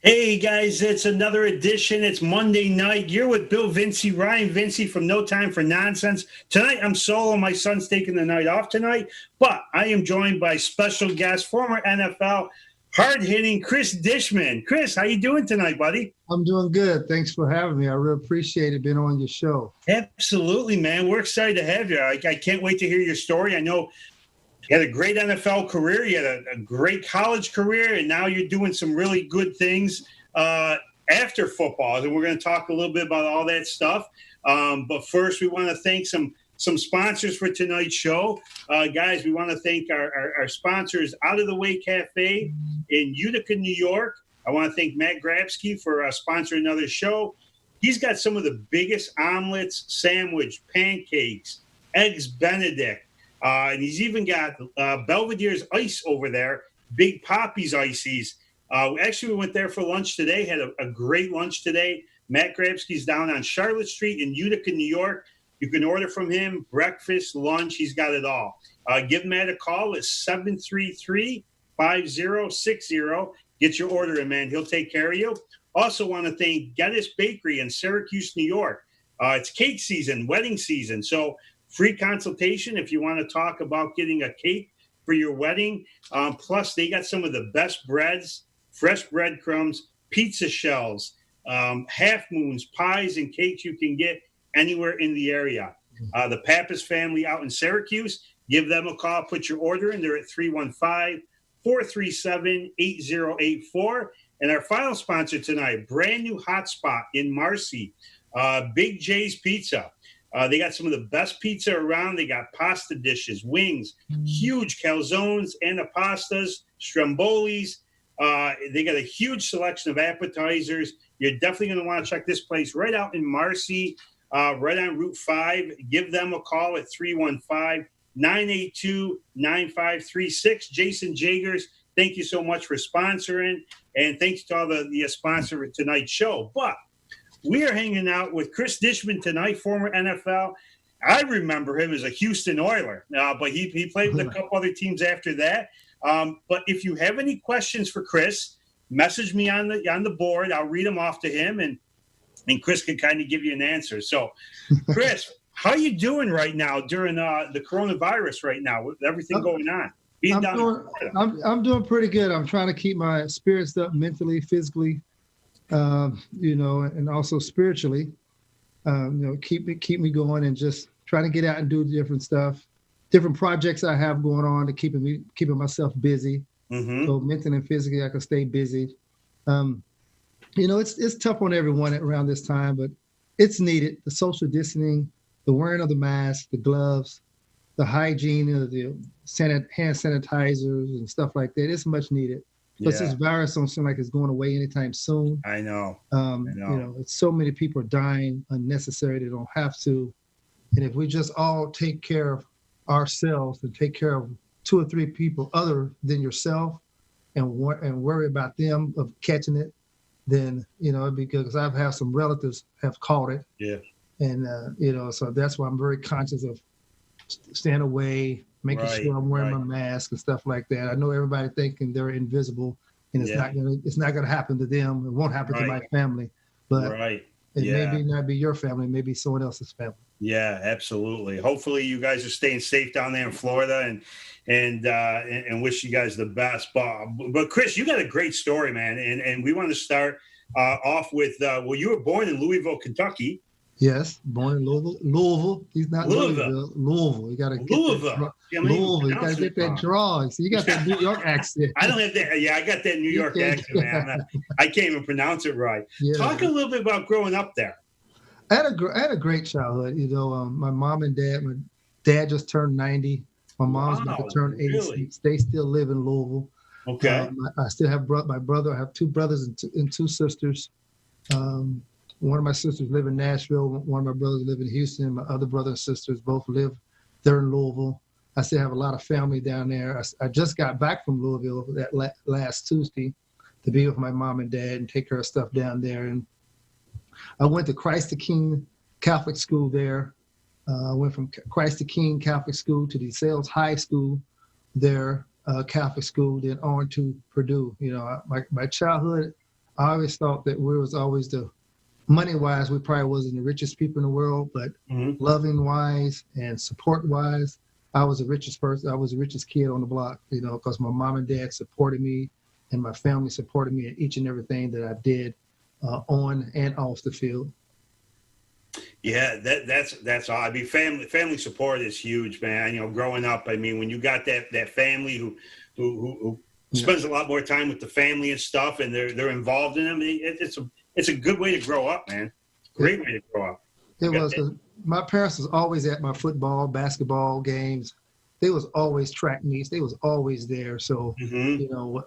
Hey guys, it's another edition. It's Monday night. You're with Bill Vincey, Ryan Vincey from No Time for Nonsense. Tonight I'm solo. My son's taking the night off tonight, but I am joined by special guest, former NFL hard-hitting Cris Dishman. Cris, how you doing tonight, buddy? I'm doing good. Thanks for having me. I really appreciate it being on your show. Absolutely, man. We're excited to have you. I can't wait to hear your story. I know you had a great NFL career. You had a great college career, and now you're doing some really good things after football. And we're going to talk a little bit about all that stuff. But first, we want to thank some sponsors for tonight's show. Guys, we want to thank our sponsors, Out of the Way Cafe in Utica, New York. I want to thank Matt Grabsky for sponsoring another show. He's got some of the biggest omelets, sandwich, pancakes, eggs Benedict. And he's even got Belvedere's Ice over there, Big Poppy's Ices. Actually, we went there for lunch today, had a great lunch today. Matt Grabsky's down on Charlotte Street in Utica, New York. You can order from him breakfast, lunch. He's got it all. Give Matt a call. It's 733-5060. Get your order in, man. He'll take care of you. Also want to thank Geddes Bakery in Syracuse, New York. It's cake season, wedding season. So free consultation if you want to talk about getting a cake for your wedding. Plus, they got some of the best breads, fresh breadcrumbs, pizza shells, half moons, pies, and cakes you can get anywhere in the area. The Pappas family out in Syracuse, give them a call. Put your order in. They're at 315-437-8084. And our final sponsor tonight, brand new hotspot in Marcy, Big J's Pizza. They got some of the best pizza around. They got pasta dishes, wings, huge calzones, anapastas, strombolis. They got a huge selection of appetizers. You're definitely going to want to check this place right out in Marcy, right on Route 5. Give them a call at 315-982-9536. Jason Jagers, thank you so much for sponsoring. And thanks to all the sponsor of tonight's show. But we are hanging out with Cris Dishman tonight, former NFL. I remember him as a Houston Oiler, but he played with a couple other teams after that. But if you have any questions for Cris, message me on the board. I'll read them off to him, and Cris can kind of give you an answer. So, Cris, how you doing right now during the coronavirus right now with everything going on? I'm doing pretty good. I'm trying to keep my spirits up mentally, physically. And also spiritually, keep me going and just trying to get out and do different stuff, different projects I have going on to keeping myself busy. Mm-hmm. So mentally and physically, I can stay busy. It's tough on everyone around this time, but it's needed. The social distancing, the wearing of the mask, the gloves, the hygiene, the hand sanitizers and stuff like that. It's much needed. Plus, this virus don't seem like it's going away anytime soon. I know. It's so many people are dying unnecessary. They don't have to. And if we just all take care of ourselves and take care of 2 or 3 people other than yourself and worry about them of catching it, then, because I've had some relatives have caught it. Yeah. And, so that's why I'm very conscious of staying away, making sure I'm wearing my mask and stuff like that. I know everybody thinking they're invisible, and it's not gonna happen to them. It won't happen to my family, but it maybe not be your family, maybe someone else's family. Yeah, absolutely. Hopefully, you guys are staying safe down there in Florida, and wish you guys the best. But Cris, you got a great story, man, and we want to start off with you were born in Louisville, Kentucky. Yes, born in Louisville. He's not Louisville. Louisville. You got to get Louisville. Louisville. You got to get that draw. So you got that New York accent. I don't have that. Yeah, I got that New York accent, man. I can't even pronounce it right. Yeah. Talk a little bit about growing up there. I had a great childhood. My mom and dad. My dad just turned 90. My mom's about to turn 86. Really? They still live in Louisville. Okay. I still have my brother. I have 2 brothers and 2 sisters. One of my sisters live in Nashville. One of my brothers live in Houston. My other brother and sisters both live there in Louisville. I still have a lot of family down there. I just got back from Louisville that last Tuesday to be with my mom and dad and take care of stuff down there. And I went to Christ the King Catholic School there. I went from Christ the King Catholic School to DeSales High School there, Catholic school, then on to Purdue. My childhood, I always thought that we was always money-wise, we probably wasn't the richest people in the world, but loving-wise and support-wise, I was the richest person. I was the richest kid on the block, because my mom and dad supported me and my family supported me in each and everything that I did on and off the field. Yeah, that's all. I mean, family support is huge, man. Growing up, I mean, when you got that family who spends a lot more time with the family and stuff, and they're involved in them, it's a good way to grow up, man. Great way to grow up. It was. My parents was always at my football, basketball games. They was always track meets. They was always there. So,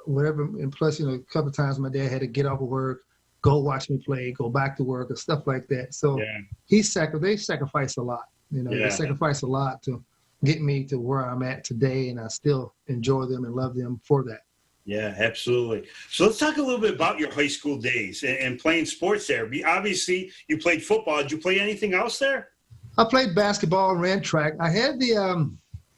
whatever. And plus, a couple of times my dad had to get off of work, go watch me play, go back to work, and stuff like that. So they sacrificed a lot. They sacrificed a lot to get me to where I'm at today, and I still enjoy them and love them for that. Yeah, absolutely. So let's talk a little bit about your high school days and playing sports there. Obviously, you played football. Did you play anything else there? I played basketball and ran track. I had the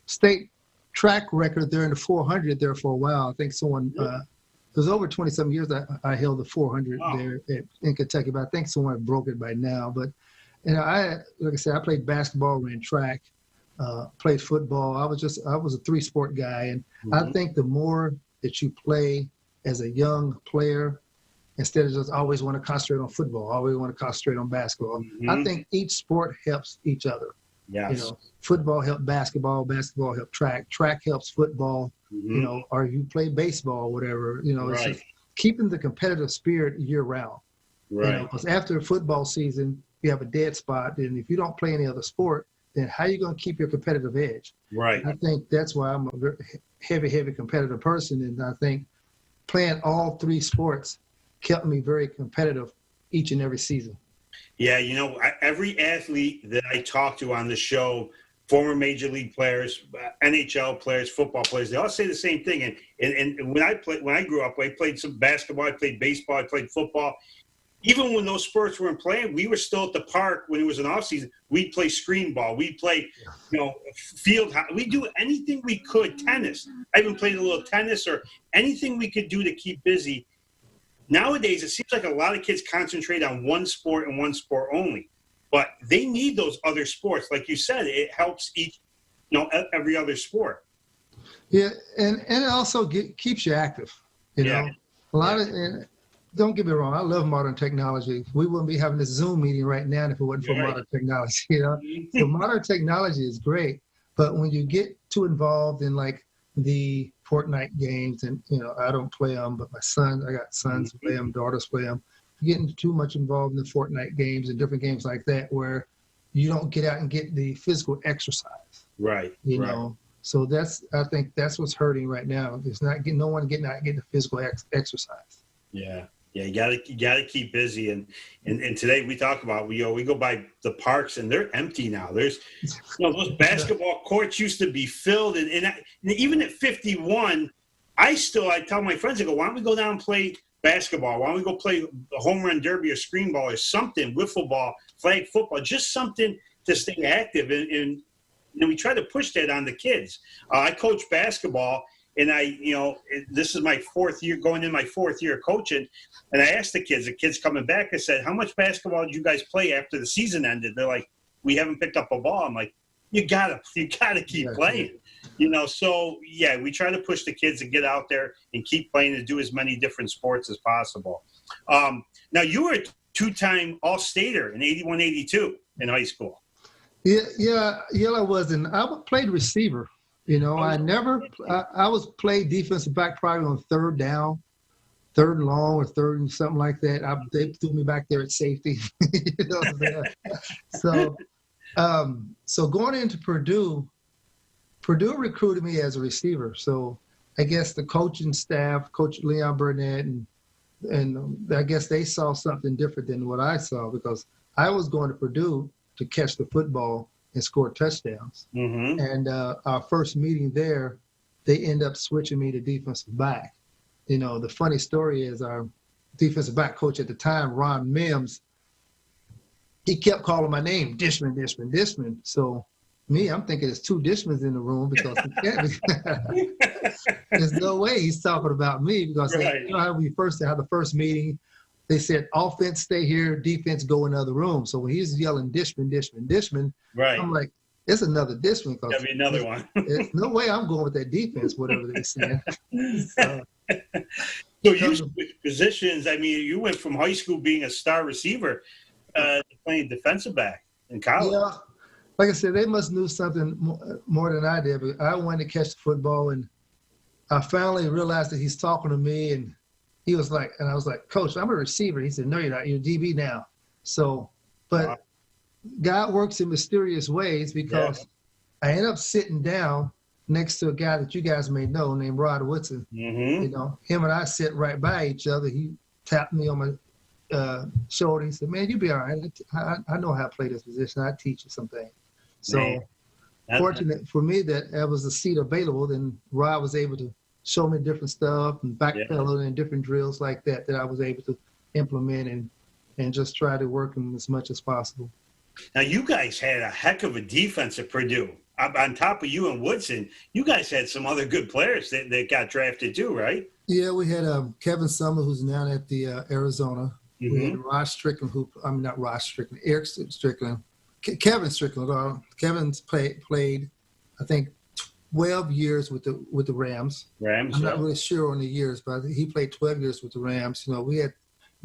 state track record there in the 400 there for a while. I think someone it was over 27 years I held the 400 there in Kentucky, but I think someone broke it by now. But like I said, I played basketball, ran track, played football. I was a 3-sport guy, and I think the more that you play as a young player, instead of just always want to concentrate on football, always want to concentrate on basketball. I think each sport helps each other. Yes. Football helps basketball, basketball helps track helps football, or you play baseball, whatever, it's just keeping the competitive spirit year round. Right. Because after a football season, you have a dead spot. And if you don't play any other sport, then how are you going to keep your competitive edge? Right. I think that's why I'm a very heavy competitive person. And I think playing all 3 sports kept me very competitive each and every season. Yeah, every athlete that I talk to on the show, former major league players, NHL players, football players, they all say the same thing. And when I grew up, I played some basketball, I played baseball, I played football. Even when those sports weren't playing, we were still at the park when it was an off season. We'd play screen ball. We'd play, field hockey. We'd do anything we could. Tennis. I even played a little tennis or anything we could do to keep busy. Nowadays, it seems like a lot of kids concentrate on one sport and one sport only. But they need those other sports. Like you said, it helps every other sport. Yeah, and it also keeps you active. A lot of don't get me wrong, I love modern technology. We wouldn't be having this Zoom meeting right now if it wasn't for modern technology. So modern technology is great, but when you get too involved in like the Fortnite games, and I don't play them, but I got sons play them, daughters play them. Getting too much involved in the Fortnite games and different games like that, where you don't get out and get the physical exercise. Right. So I think that's what's hurting right now. It's not no one getting out and getting the physical exercise. Yeah. Yeah, you gotta keep busy, and today we talk about we go by the parks and they're empty now. There's those basketball courts used to be filled, and even at 51, I tell my friends, I go, why don't we go down and play basketball? Why don't we go play a home run derby or screen ball or something, wiffle ball, flag football, just something to stay active, and we try to push that on the kids. I coach basketball. And this is my 4th year, going in my 4th year of coaching. And I asked the kids coming back, I said, how much basketball did you guys play after the season ended? They're like, we haven't picked up a ball. I'm like, you gotta keep playing. So yeah, we try to push the kids to get out there and keep playing and do as many different sports as possible. Now you were a 2-time All-Stater in 81, 82 in high school. Yeah, I was. And I played receiver. I was played defensive back probably on 3rd down, 3rd and long or 3rd and something like that. They threw me back there at safety. So going into Purdue recruited me as a receiver. So I guess the coaching staff, Coach Leon Burnett, and I guess they saw something different than what I saw, because I was going to Purdue to catch the football and score touchdowns. And our first meeting there, they end up switching me to defensive back. The funny story is our defensive back coach at the time, Ron Mims, he kept calling my name, Dishman. So I'm thinking there's 2 Dishmans in the room, because there's no way he's talking about me, because how we first had the first meeting, they said offense stay here, defense go in the other room. So when he's yelling Dishman, Dishman, Dishman, Right. I'm like, it's another Dishman. That'd be another one. There's no way I'm going with that defense, whatever they're saying. So you switched positions. I mean, you went from high school being a star receiver to playing defensive back in college. Yeah. Like I said, they must knew something more than I did. But I wanted to catch the football, and I finally realized that he's talking to me, and he was like, and I was like, Coach, I'm a receiver. He said, no, you're not. You're DB now. So, but God works in mysterious ways, because I ended up sitting down next to a guy that you guys may know named Rod Woodson. Mm-hmm. You know, him and I sit right by each other. He tapped me on my shoulder. He said, man, you'll be all right. I know how to play this position. I teach you something. So fortunate for me that there was a seat available, then Rod was able to show me different stuff and backpedaling and different drills like that I was able to implement and just try to work them as much as possible. Now, you guys had a heck of a defense at Purdue. On top of you and Woodson, you guys had some other good players that got drafted too, right? Yeah, we had Kevin Summer, who's now at the Arizona. Mm-hmm. We had Rod Strickland, Eric Strickland. Kevin Strickland. Kevin's played, I think, 12 years with the Rams. I'm not really sure on the years, but he played 12 years with the Rams. You know, we had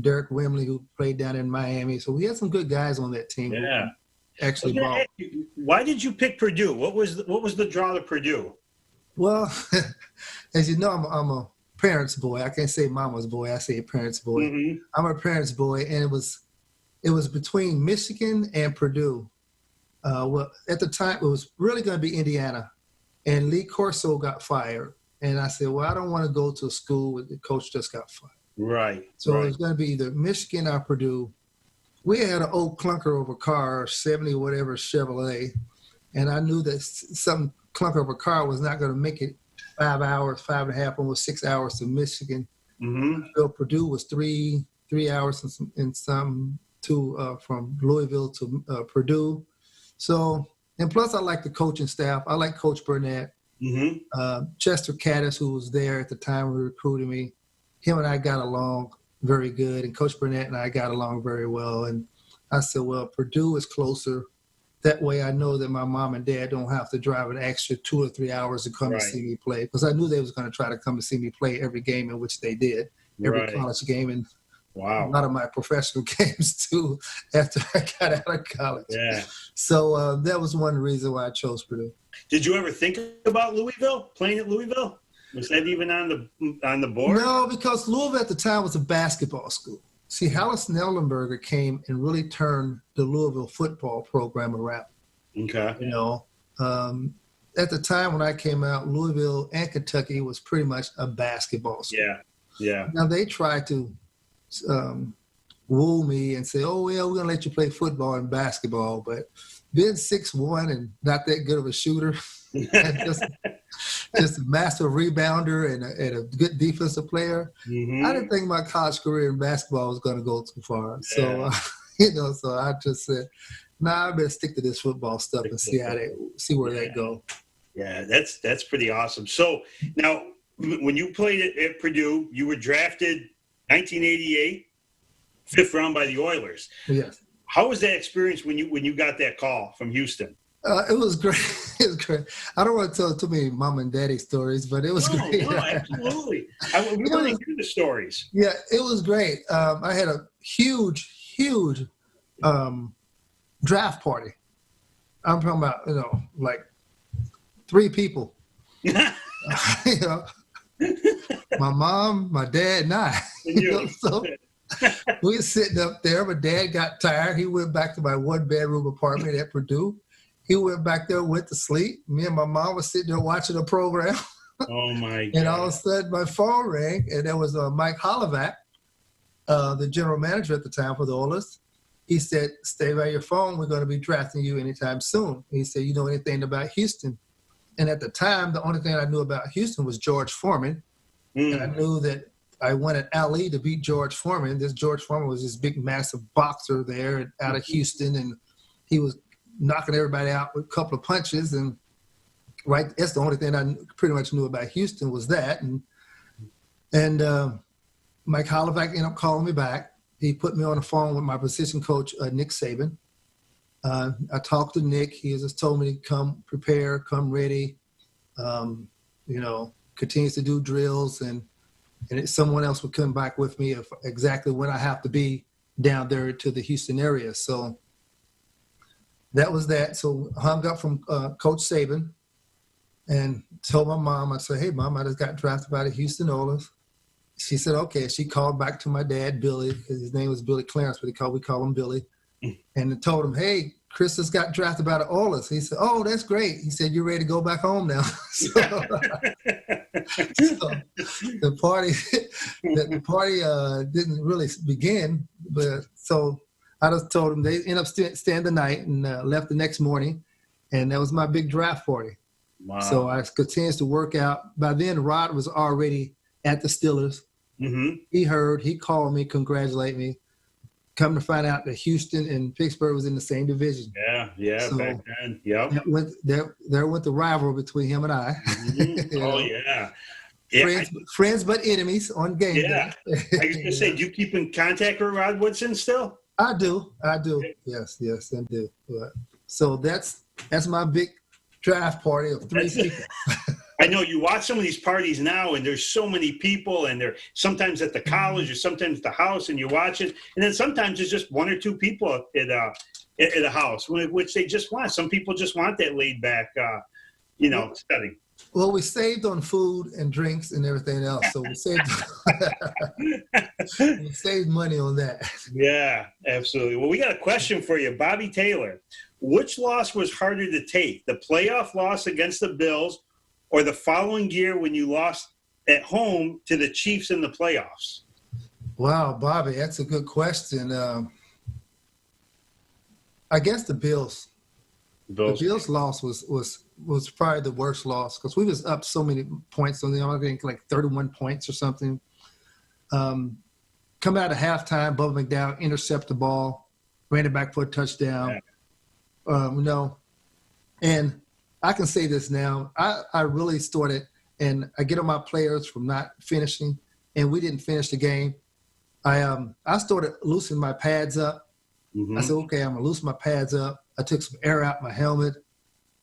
Derek Wimley, who played down in Miami. So we had some good guys on that team. Yeah. Actually, why did you pick Purdue? What was the draw to Purdue? Well, as you know, I'm a parents' boy. I can't say mama's boy. I say parents' boy. Mm-hmm. I'm a parents' boy, and it was between Michigan and Purdue. Well, at the time, it was really going to be Indiana, and Lee Corso got fired. And I said, well, I don't want to go to a school where the coach just got fired. Right. So it was going to be either Michigan or Purdue. We had an old clunker of a car, 70 whatever Chevrolet, and I knew that some clunker of a car was not going to make it 5 hours, 5.5, almost 6 hours to Michigan. Mm-hmm. So Purdue was three hours and some to from Louisville to Purdue. So, and plus I like the coaching staff. I like Coach Burnett. Mm-hmm. Chester Caddis, who was there at the time who recruited me, him and I got along very good, and Coach Burnett and I got along very well. And I said, well, Purdue is closer. That way I know that my mom and dad don't have to drive an extra 2 or 3 hours to come and see me play, because I knew they was going to try to come and see me play every game, in which they did, every college game, and a lot of my professional games too after I got out of college. Yeah. So that was one reason why I chose Purdue. Did you ever think about Louisville, playing at Louisville? Was that even on the board? No, because Louisville at the time was a basketball school. See, Hallis Nellenberger came and really turned the Louisville football program around. Okay. You know, at the time when I came out, Louisville and Kentucky was pretty much a basketball school. Yeah, yeah. Now, they tried to woo me and say, oh, yeah, we're going to let you play football and basketball. But being 6'1" and not that good of a shooter, just a master rebounder and a good defensive player. Mm-hmm. I didn't think my college career in basketball was going to go too far. Yeah. So, so I just said, I better stick to this football stuff and see where they go. Yeah, that's pretty awesome. So now, when you played at Purdue, you were drafted 1988, 5th round by the Oilers. Yes. How was that experience when you got that call from Houston? It was great. It was great. I don't want to tell too many mom and daddy stories, but it was great. No, absolutely. We want to hear the stories. Yeah, it was great. I had a huge draft party. I'm talking about, like 3 people. My mom, my dad, and I. So we were sitting up there. My dad got tired. He went back to my 1-bedroom apartment at Purdue. He went back there, went to sleep. Me and my mom was sitting there watching a program. Oh, my God. And all of a sudden, my phone rang, and there was Mike Holovac, the general manager at the time for the Oilers. He said, stay by your phone. We're going to be drafting you anytime soon. He said, you know anything about Houston? And at the time, the only thing I knew about Houston was George Foreman. And I knew that I wanted Ali to beat George Foreman. This George Foreman was this big, massive boxer there out of Houston, and he was knocking everybody out with a couple of punches. And that's the only thing I pretty much knew about Houston was that. And Mike Holovac ended up calling me back. he put me on the phone with my position coach, Nick Saban. I talked to Nick. He just told me to come prepare, come ready, continues to do drills, and someone else would come back with me of exactly when I have to be down there to the Houston area. So that was that. So hung up from Coach Saban and told my mom, I said, hey, Mom, I just got drafted by the Houston Oilers. She said, okay. She called back to my dad, Billy, because his name was Billy Clarence, but we call him Billy, and told him, hey, Cris just got drafted by the Oilers. He said, oh, that's great. He said, you're ready to go back home now. So the party didn't really begin, but so I just told them they ended up staying the night and left the next morning, and that was my big draft party. Wow. So I continued to work out. By then, Rod was already at the Steelers. Mm-hmm. He called me, congratulate me. Come to find out that Houston and Pittsburgh was in the same division. Yeah, so back then. Yep. There went the rivalry between him and I. Mm-hmm. Oh, yeah. Friends but enemies on game day. I was going to say, do you keep in contact with Rod Woodson still? I do. Yes, I do. So that's my big draft party of 3 people. I know you watch some of these parties now, and there's so many people, and they're sometimes at the college or sometimes at the house, and you watch it, and then sometimes it's just 1 or 2 people at a house, which they just want. Some people just want that laid back, setting. Well, we saved on food and drinks and everything else, so we saved money on that. Yeah, absolutely. Well, we got a question for you, Bobby Taylor. Which loss was harder to take, the playoff loss against the Bills, or the following year when you lost at home to the Chiefs in the playoffs? Wow, Bobby, that's a good question. I guess the Bills. The Bills loss was probably the worst loss because we was up so many points on them. I think like 31 points or something. Come out of halftime, Bubba McDowell intercept the ball, ran it back for a touchdown. Yeah. And I can say this now. I really started, and I get on my players from not finishing, and we didn't finish the game. I started loosening my pads up. Mm-hmm. I said, okay, I'm going to loosen my pads up. I took some air out my helmet.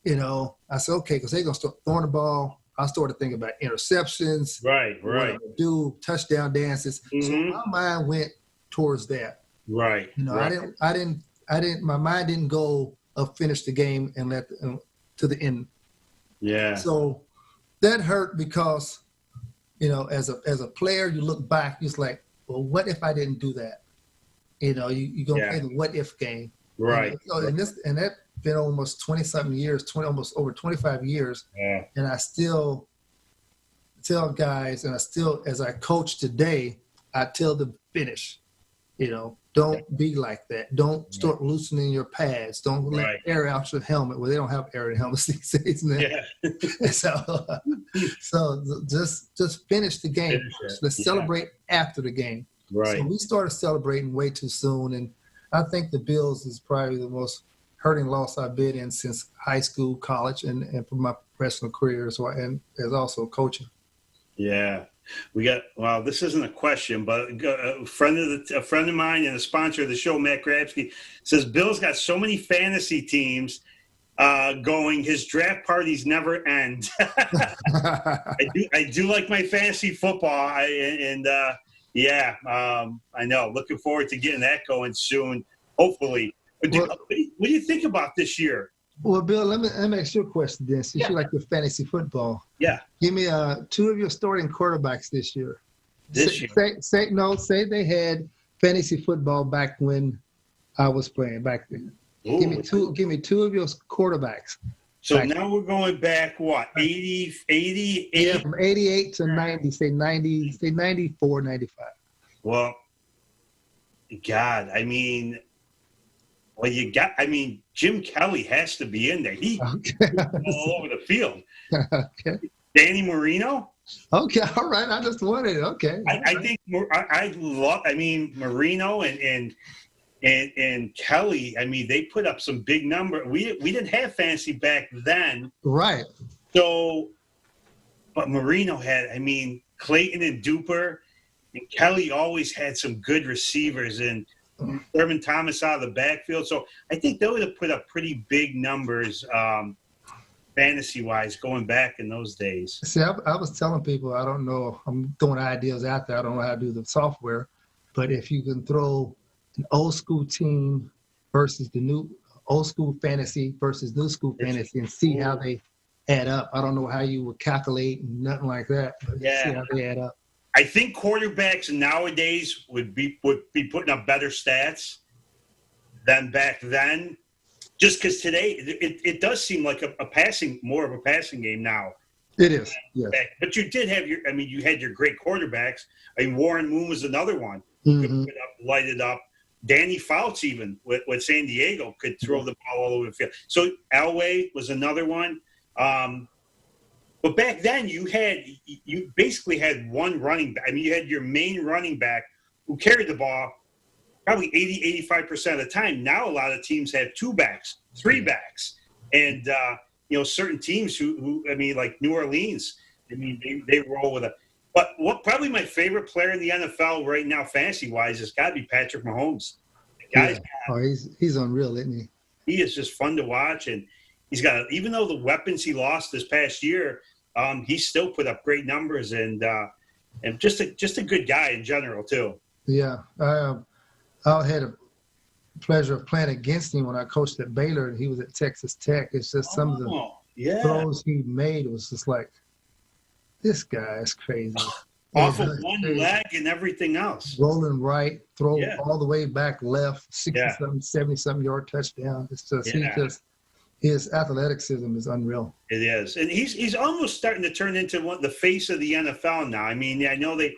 I said, okay, because they're going to start throwing the ball. I started thinking about interceptions. Right. What I'm gonna do touchdown dances. Mm-hmm. So my mind went towards that. Right. Right. I didn't. My mind didn't go finish the game and let to the end. Yeah. So that hurt because, as a player, you look back, it's like, well, what if I didn't do that? You gonna play the what if game. Right. And that been almost 20-something years, almost over 25 years. Yeah. And I still tell guys, and I still, as I coach today, I tell them finish. Don't be like that. Don't start loosening your pads. Don't let air out your helmet. Well, they don't have air in helmets these days. Yeah. So just finish the game. Let's celebrate after the game. Right. So we started celebrating way too soon, and I think the Bills is probably the most hurting loss I've been in since high school, college, and for my professional career as well, and as also coaching. Yeah. This isn't a question, but a friend of mine and a sponsor of the show, Matt Grabsky, says Bill's got so many fantasy teams going, his draft parties never end. I do like my fantasy football, I know. Looking forward to getting that going soon, hopefully. What do you think about this year? Well, Bill, let me ask you a question then, since you like your fantasy football. Yeah. Give me 2 of your starting quarterbacks this year. Say they had fantasy football back when I was playing back then. Ooh. Give me 2 of your quarterbacks. So now we're going back, 80? Yeah, from 88 to 90, say 94, 95. Well, God, Jim Kelly has to be in there. He all over the field. Okay. Danny Marino. Okay, all right. I just wanted it. Okay. I think I love. Marino and Kelly. They put up some big number. We didn't have fantasy back then. Right. So, but Marino had. Clayton and Duper. And Kelly always had some good receivers, and Thurman Thomas out of the backfield. So I think they would have put up pretty big numbers fantasy-wise going back in those days. See, I was telling people, I don't know, I'm throwing ideas out there. I don't know how to do the software, but if you can throw an old school team versus the new old school fantasy versus new school fantasy and see how they add up. I don't know how you would calculate and nothing like that, but see how they add up. I think quarterbacks nowadays would be putting up better stats than back then, just because today it does seem like more of a passing game now. It is, yes. But you did have you had your great quarterbacks. I mean, Warren Moon was another one. Mm-hmm. Could light it up. Danny Fouts, even with San Diego, could throw the ball all over the field. So Elway was another one. But back then, you basically had one running back. I mean, you had your main running back who carried the ball probably 80-85% of the time. Now a lot of teams have two backs, three backs, and certain teams who like New Orleans. I mean, they roll with it. But probably my favorite player in the NFL right now, fantasy-wise, has got to be Patrick Mahomes. He's unreal, isn't he? He is just fun to watch, and he's got even though the weapons he lost this past year, he still put up great numbers, and just a good guy in general too. Yeah, I had a pleasure of playing against him when I coached at Baylor, and he was at Texas Tech. It's just some of the throws he made was just like, this guy is crazy. Off of one leg and everything else. Rolling right, throw all the way back left, 60-something, 70-something yard touchdown. It's just his athleticism is unreal. It is. And he's almost starting to turn into the face of the NFL now. I mean, I know the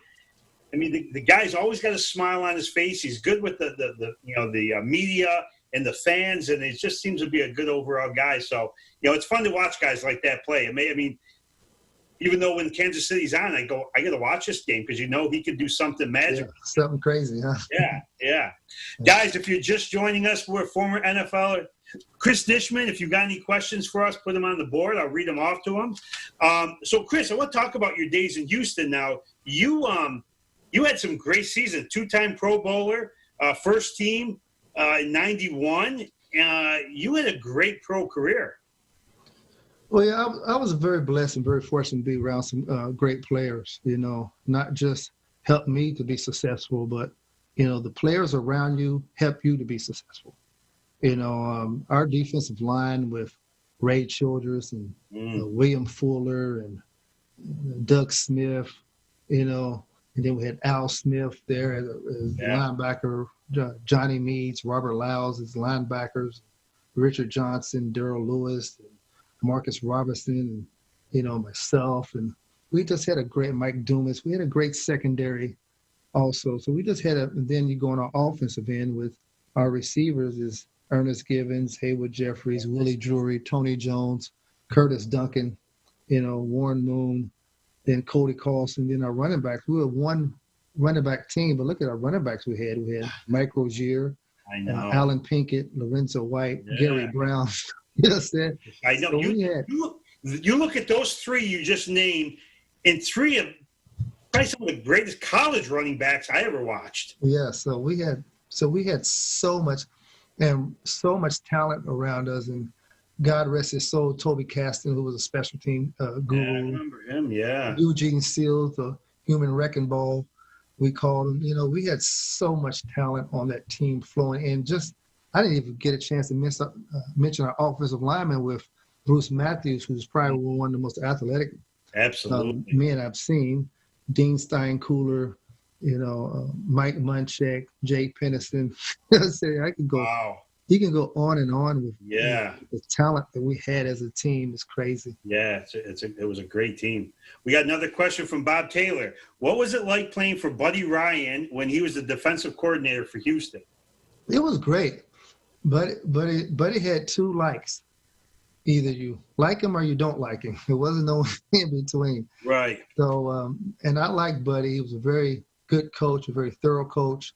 guy's always got a smile on his face. He's good with the media and the fans, and it just seems to be a good overall guy. So, it's fun to watch guys like that play. Even though when Kansas City's on, I got to watch this game because he could do something magical. Yeah, something crazy, huh? Yeah. Guys, if you're just joining us, we're former NFLer. Cris Dishman, if you've got any questions for us, put them on the board. I'll read them off to him. So, Cris, I want to talk about your days in Houston now. You had some great seasons, two-time Pro Bowler, first team in 91. You had a great pro career. Well, yeah, I was very blessed and very fortunate to be around some great players, not just help me to be successful, but, the players around you help you to be successful. Our defensive line with Ray Childress and William Fuller and Doug Smith, and then we had Al Smith there as linebacker, Johnny Meads, Robert Lyles as linebackers, Richard Johnson, Darrell Lewis, Marcus Robinson, and myself, and we just had a great Mike Dumas. We had a great secondary also. So we just had and then you go on our offensive end with our receivers is Ernest Givens, Haywood Jeffries, Willie Drury, Tony Jones, Curtis Duncan, Warren Moon, then Cody Carlson, then our running backs. We were one running back team, but look at our running backs we had. We had Mike Rozier, Alan Pinkett, Lorenzo White, Gary Brown. Yes, I know. So you look at those three you just named, and three of probably some of the greatest college running backs I ever watched. Yeah, so we had so much talent around us, and God rest his soul, Toby Caston, who was a special team guru. Yeah, I remember him. Yeah, Eugene Seals, the human wrecking ball, we called him. We had so much talent on that team flowing, and just. I didn't even get a chance to mention our offensive lineman with Bruce Matthews, who's probably one of the most athletic men I've seen. Dean Steinkooler, Mike Munchak, Jay Pennison. I can go. Wow. You can go on and on with the talent that we had as a team is crazy. Yeah, it was a great team. We got another question from Bob Taylor. What was it like playing for Buddy Ryan when he was the defensive coordinator for Houston? It was great. Buddy had two likes. Either you like him or you don't like him. There wasn't no in between. Right. So, and I liked Buddy. He was a very good coach, a very thorough coach.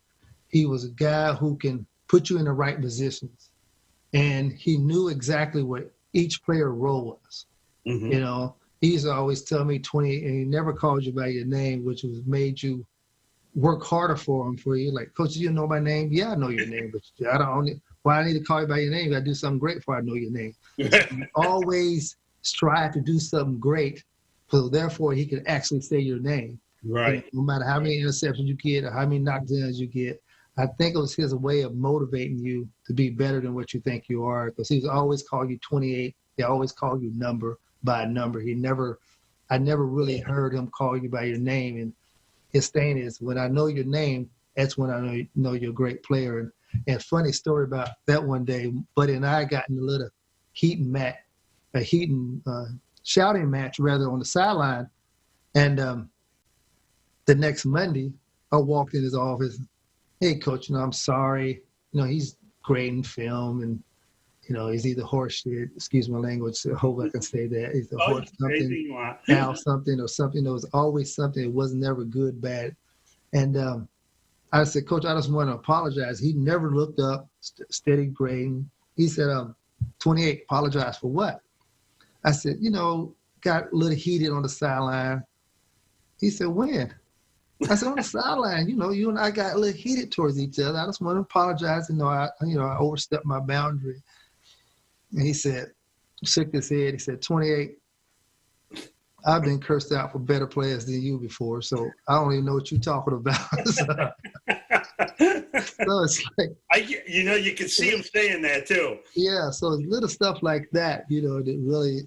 He was a guy who can put you in the right positions. And he knew exactly what each player role was. Mm-hmm. He used to always tell me and he never called you by your name, which was made you work harder for him for you. Like, Coach, you know my name? Yeah, I know your name, but I don't only, why I need to call you by your name? You got to do something great before I know your name. So you always strive to do something great, so therefore he can actually say your name. Right. No matter how many interceptions you get or how many knockdowns you get, I think it was his way of motivating you to be better than what you think you are. Because he was always calling you 28. He always called you number by number. I never really heard him call you by your name. And his thing is, when I know your name, that's when I know you're a great player. And funny story about that one day, Buddy and I got in a little shouting match rather on the sideline. And the next Monday, I walked in his office. Hey, Coach, I'm sorry. He's grading film, and he's either horse shit. Excuse my language. I hope I can say that. He's a horse something, cow something, or something. There was always something. It was never good, bad. And I said, Coach, I just want to apologize. He never looked up, steady grading. He said, 28. Apologize for what? I said, got a little heated on the sideline. He said, when? I said, on the sideline, you and I got a little heated towards each other. I just want to apologize. I overstepped my boundary. And he said, shook his head. He said, 28, I've been cursed out for better players than you before, so I don't even know what you're talking about. So it's like, you can see him saying that too. Yeah, so little stuff like that, that really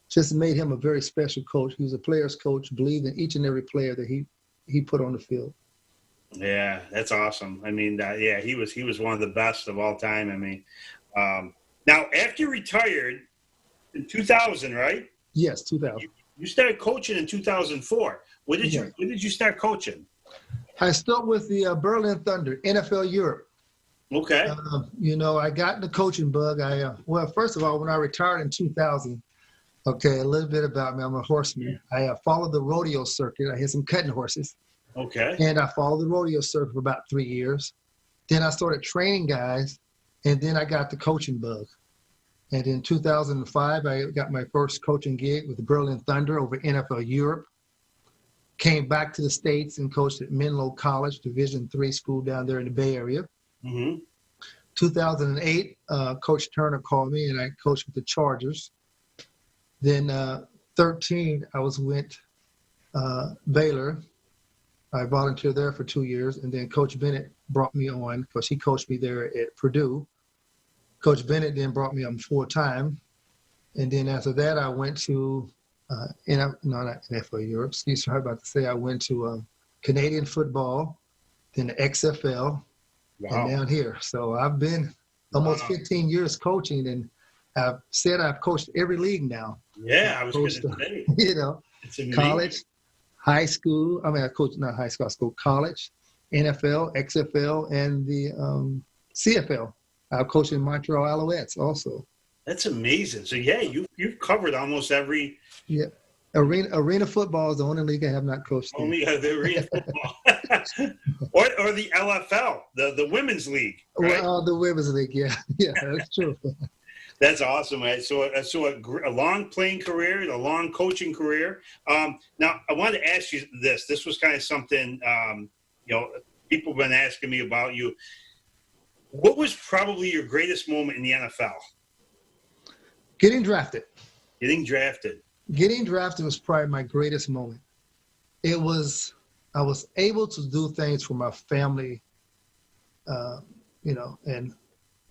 just made him a very special coach. He was a player's coach, believed in each and every player that he put on the field. Yeah, that's awesome. I mean, he was one of the best of all time. I mean, now after you retired in 2000, right? Yes, 2000. You started coaching in 2004. When did you start coaching? I started with the Berlin Thunder, NFL Europe. Okay. I got the coaching bug. First of all, when I retired in 2000, okay, a little bit about me. I'm a horseman. I followed the rodeo circuit. I had some cutting horses. Okay. And I followed the rodeo circuit for about 3 years. Then I started training guys, and then I got the coaching bug. And in 2005, I got my first coaching gig with the Berlin Thunder over NFL Europe. Came back to the States and coached at Menlo College, Division III school down there in the Bay Area. Mm-hmm. 2008, Coach Turner called me, and I coached with the Chargers. Then 13, I was with Baylor. I volunteered there for 2 years, and then Coach Bennett brought me on because he coached me there at Purdue. Coach Bennett then brought me on full-time, and then after that, I went to not NFL Europe. Excuse me, I was about to say I went to Canadian football, then the XFL, and down here. So I've been almost 15 years coaching, and I've said I've coached every league now. Yeah, I was going to say. College, high school. I coached not high school, college, NFL, XFL, and the CFL. I've coached in Montreal Alouettes also. That's amazing. So, yeah, you've covered almost every. Yeah. Arena football is the only league I have not coached in. Only the arena football. or the LFL, the women's league, right? Well, the women's league, yeah. Yeah, that's true. That's awesome, man. So a long playing career, a long coaching career. Now, I wanted to ask you this. This was kind of something, people have been asking me about you. What was probably your greatest moment in the NFL? Getting drafted. Getting drafted was probably my greatest moment. I was able to do things for my family, and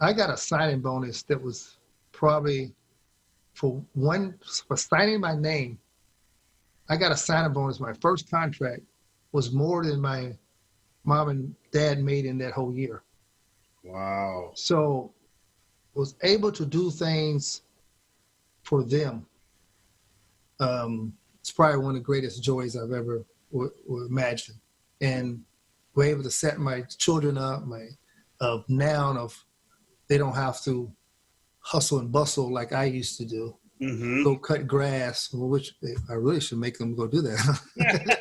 I got a signing bonus that was probably for signing my name. I got a signing bonus. My first contract was more than my mom and dad made in that whole year. Wow. So I was able to do things for them. It's probably one of the greatest joys I've ever imagined. And we're able to set my children up, they don't have to hustle and bustle like I used to do. Mm-hmm. Go cut grass, which I really should make them go do that.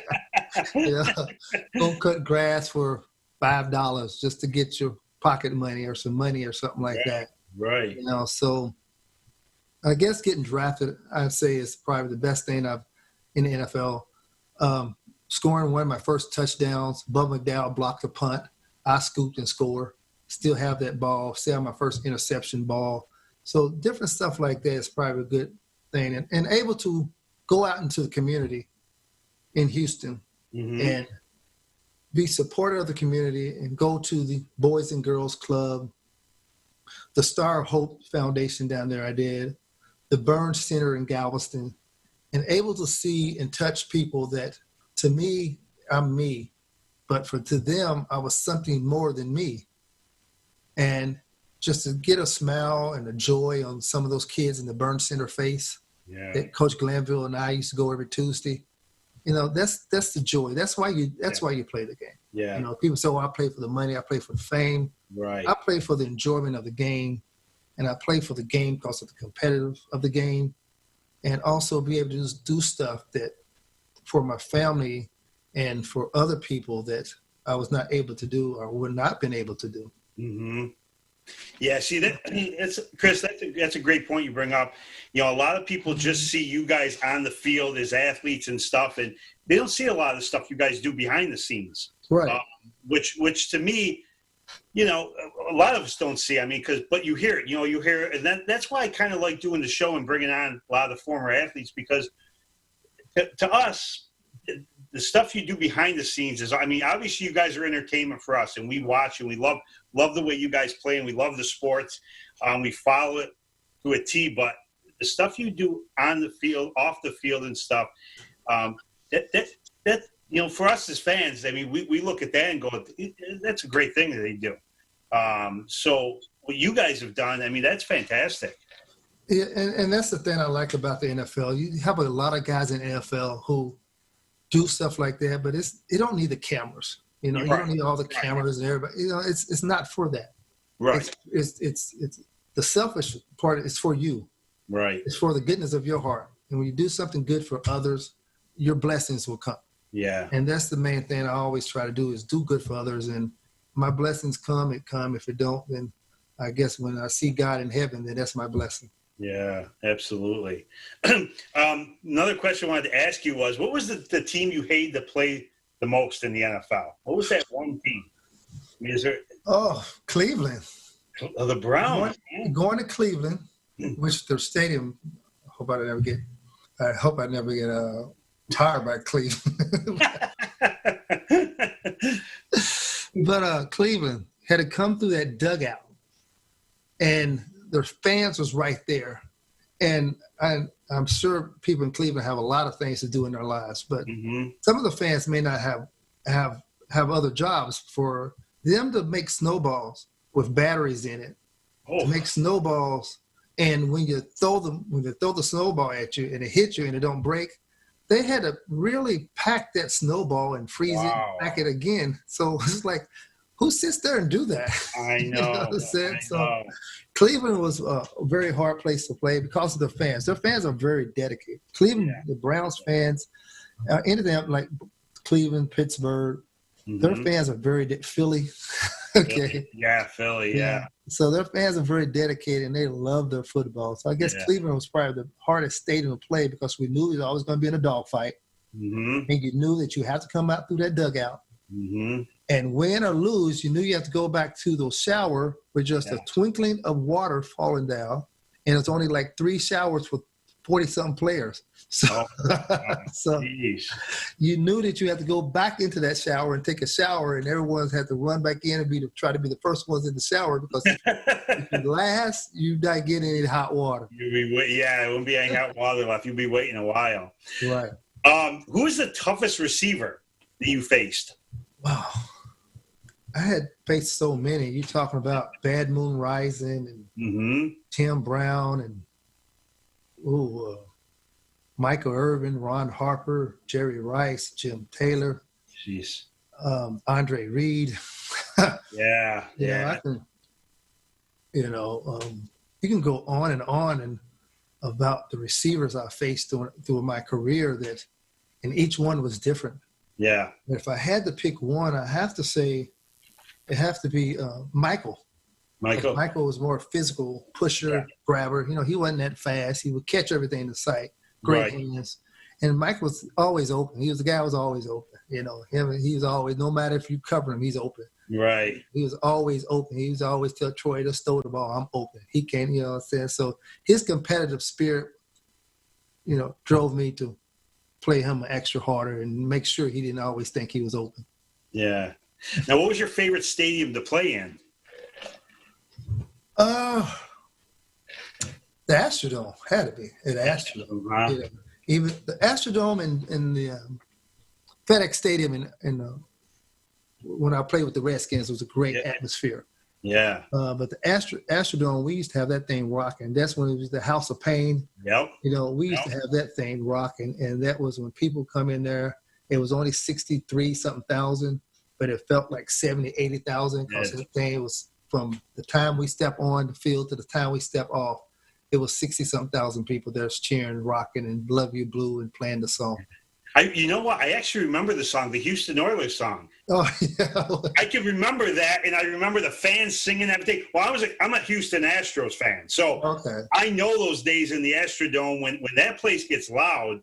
Go cut grass for $5 just to get your pocket money or some money or something like that. Right. So I guess getting drafted, I'd say, is probably the best thing in the NFL. scoring one of my first touchdowns. Bub McDowell blocked a punt. I scooped and scored. Still have that ball. Still have my first interception ball. So different stuff like that is probably a good thing. And able to go out into the community in Houston and be supportive of the community and go to the Boys and Girls Club, the Star of Hope Foundation down there I did, the Burns Center in Galveston, and able to see and touch people that, to me, I'm me, but to them, I was something more than me. And just to get a smile and a joy on some of those kids in the Burns Center face, that Coach Glanville and I used to go every Tuesday. That's the joy. That's why you play the game. Yeah. People say, I play for the money, I play for the fame. Right. I play for the enjoyment of the game, and I play for the game because of the competitive of the game, and also be able to just do stuff that for my family and for other people that I was not able to do or would not been able to do. Mm-hmm. Yeah, see, Cris, that's a great point you bring up. A lot of people just see you guys on the field as athletes and stuff, and they don't see a lot of the stuff you guys do behind the scenes. Right. Which to me, a lot of us don't see. But you hear it. You hear it, and that's why I kind of like doing the show and bringing on a lot of the former athletes, because to us, the stuff you do behind the scenes is, obviously you guys are entertainment for us, and we watch and we love the way you guys play, and we love the sports. We follow it to a T, but the stuff you do on the field, off the field and stuff, that for us as fans, we look at that and go, that's a great thing that they do. So what you guys have done, that's fantastic. Yeah, and that's the thing I like about the NFL. You have a lot of guys in the NFL who do stuff like that, but it don't need the cameras. You don't need all the cameras and everybody. It's not for that. Right. It's the selfish part is for you. Right. It's for the goodness of your heart. And when you do something good for others, your blessings will come. Yeah. And that's the main thing I always try to do is do good for others. And my blessings come. If it don't, then I guess when I see God in heaven, then that's my blessing. Yeah, absolutely. Another question I wanted to ask you was, what was the team you hated to play the most in the NFL? What was that one team? Cleveland. The Browns. Going to Cleveland, which their stadium, I hope I never get tired by Cleveland. But Cleveland had to come through that dugout, and their fans was right there. And I'm sure people in Cleveland have a lot of things to do in their lives, but some of the fans may not have other jobs. For them to make snowballs with batteries in it, to make snowballs, and when you throw the snowball at you and it hits you and it don't break, they had to really pack that snowball and freeze it, pack it again. So it's like, who sits there and do that? I know. So Cleveland was a very hard place to play because of the fans. Their fans are very dedicated. Cleveland, the Browns fans, anything like Cleveland, Pittsburgh, their fans are very Philly. Okay. Yeah, Philly. Yeah. So their fans are very dedicated and they love their football. So I guess Cleveland was probably the hardest stadium to play because we knew it was always going to be in a dogfight. And you knew that you had to come out through that dugout. And win or lose, you knew you have to go back to the shower with just a twinkling of water falling down. And it's only like 3 showers for 40-something players. So, you knew that you had to go back into that shower and take a shower, and everyone's had to run back in and try to be the first ones in the shower because if you last, you're not getting any hot water. It wouldn't be any hot water left. You'd be waiting a while. Right. Who is the toughest receiver that you faced? Wow. I had faced so many. You're talking about Bad Moon Rising and Tim Brown and Michael Irvin, Ron Harper, Jerry Rice, Jim Taylor, Andre Reed. Yeah. I can, you can go on and about the receivers I faced through my career and each one was different. Yeah. But if I had to pick one, I have to say it has to be Michael. Michael was more physical pusher, grabber. He wasn't that fast. He would catch everything in sight. Great hands. And Michael was always open. He was the guy who was always open. He was always, no matter if you cover him, he's open. Right. He was always open. He was always tell Troy, just throw the ball. I'm open. He can't, you know what I'm saying? So his competitive spirit, drove me to play him extra harder and make sure he didn't always think he was open. Yeah. Now, what was your favorite stadium to play in? The Astrodome had to be. The Astrodome. Uh-huh. Even the Astrodome and the FedEx Stadium when I played with the Redskins was a great atmosphere. Yeah. But the Astrodome, we used to have that thing rocking. That's when it was the House of Pain. Yep. We used to have that thing rocking, and that was when people come in there. It was only 63-something thousand, but it felt like 70, 80,000 because the thing was from the time we step on the field to the time we step off. It was 60-something thousand people there's cheering, rocking, and Love You Blue and playing the song. You know what? I actually remember the song, the Houston Oilers song. Oh, yeah. I can remember that, and I remember the fans singing everything. Well, I'm a Houston Astros fan, so I know those days in the Astrodome when that place gets loud.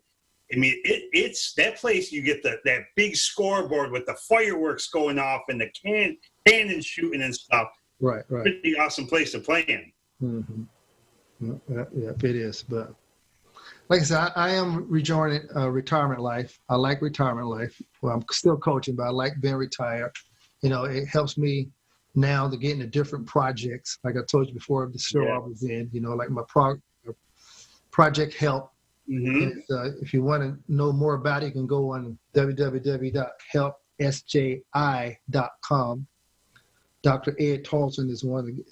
I mean, it's that place. You get that big scoreboard with the fireworks going off and the cannon shooting and stuff. Right. Pretty awesome place to play in. Mm-hmm. Yeah, it is. But like I said, I am rejoining retirement life. I like retirement life. Well, I'm still coaching, but I like being retired. It helps me now to get into different projects. Like I told you before, the show I was in, like my project help. Mm-hmm. If you want to know more about it, you can go on www.helpsji.com. Dr. Ed Tolson is one of the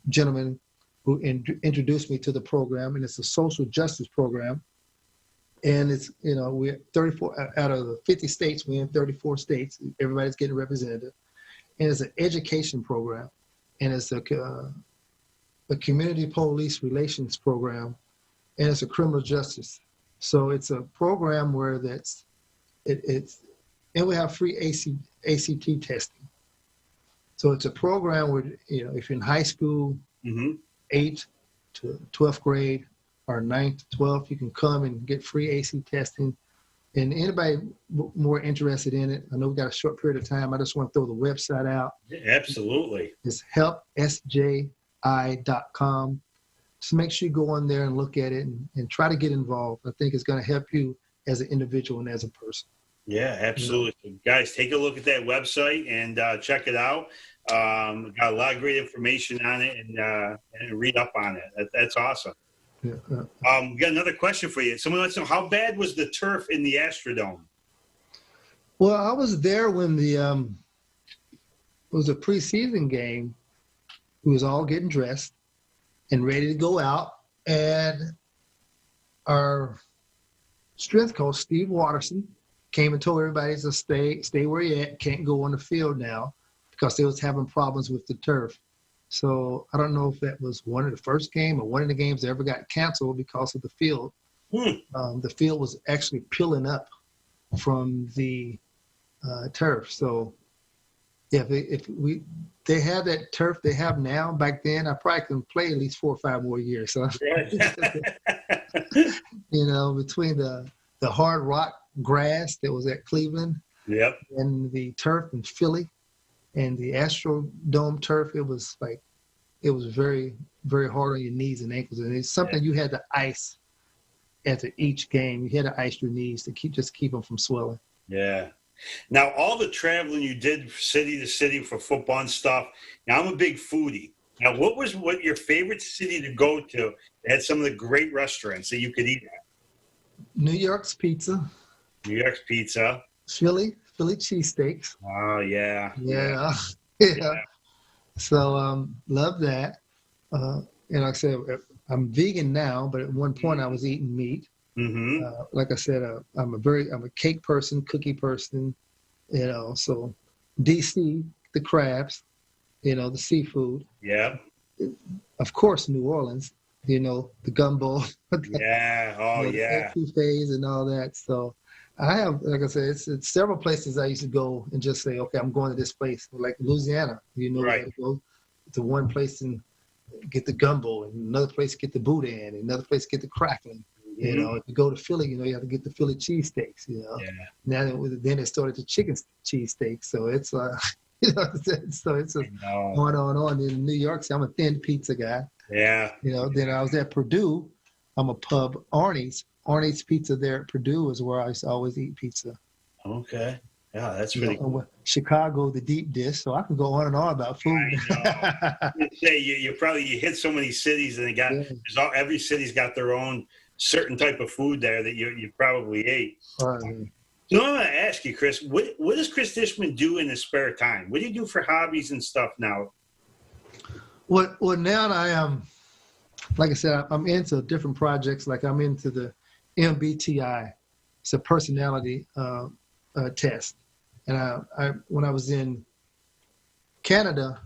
gentlemen who introduced me to the program, and it's a social justice program. And it's, we're 34 out of the 50 states, we're in 34 states. Everybody's getting represented. And it's an education program, and it's a community police relations program, and it's a criminal justice. So it's a program where and we have free ACT testing. So it's a program where, if you're in high school, 8th to 12th grade, or 9th to 12th, you can come and get free AC testing. And anybody more interested in it, I know we got a short period of time. I just want to throw the website out. Yeah, absolutely. It's helpsji.com. Just make sure you go on there and look at it and try to get involved. I think it's going to help you as an individual and as a person. Yeah, absolutely. Guys, take a look at that website and check it out. Got a lot of great information on it and read up on it. That's awesome. Yeah. We got another question for you. Someone wants to know, how bad was the turf in the Astrodome? Well, I was there when it was a preseason game. We was all getting dressed and ready to go out. And our strength coach, Steve Watterson, came and told everybody to stay where you're at. Can't go on the field now because they was having problems with the turf. So I don't know if that was one of the first game or one of the games that ever got canceled because of the field. The field was actually peeling up from the turf. So if they had that turf they have now back then, I probably can play at least 4 or 5 more years. So between the hard rock grass that was at Cleveland, and the turf in Philly, and the Astrodome turf, it was very, very hard on your knees and ankles. And it's something you had to ice after each game. You had to ice your knees to keep them from swelling. Yeah. Now, all the traveling you did city to city for football and stuff, now I'm a big foodie. Now, what your favorite city to go to that had some of the great restaurants that you could eat at? New York's pizza. Philly cheesesteaks. Oh, yeah. Yeah. So, love that. And like I said, I'm vegan now, but at one point I was eating meat. Mm-hmm. Like I said, I'm a cake person, cookie person, so DC, the crabs, the seafood. Yeah. Of course, New Orleans, the gumbo. Yeah. Oh, yeah. Buffets and all that. So I have, like I said, it's several places I used to go and just say, okay, I'm going to this place. Like Louisiana, right. I go to one place and get the gumbo, and another place get the boudin, and another place get the crackling. You know, if you go to Philly, you know, you have to get the Philly cheesesteaks, you know. Yeah. Now then it started the chicken cheesesteaks. So it's, you know, so it's on and on. In New York, so I'm a thin pizza guy. Yeah. You know, then I was at Purdue. I'm a pub, Arnie's. Arnie's Pizza there at Purdue is where I used to always eat pizza. Okay. Yeah, that's really cool. Chicago, the deep dish. So I can go on and on about food. I know. Say you hit so many cities, and every city's got their own certain type of food there that you probably ate. So I'm going to ask you, Cris, what does Cris Dishman do in his spare time? What do you do for hobbies and stuff now? Well, now I am, like I said, I'm into different projects. Like I'm into the MBTI. It's a personality test. And I when I was in Canada,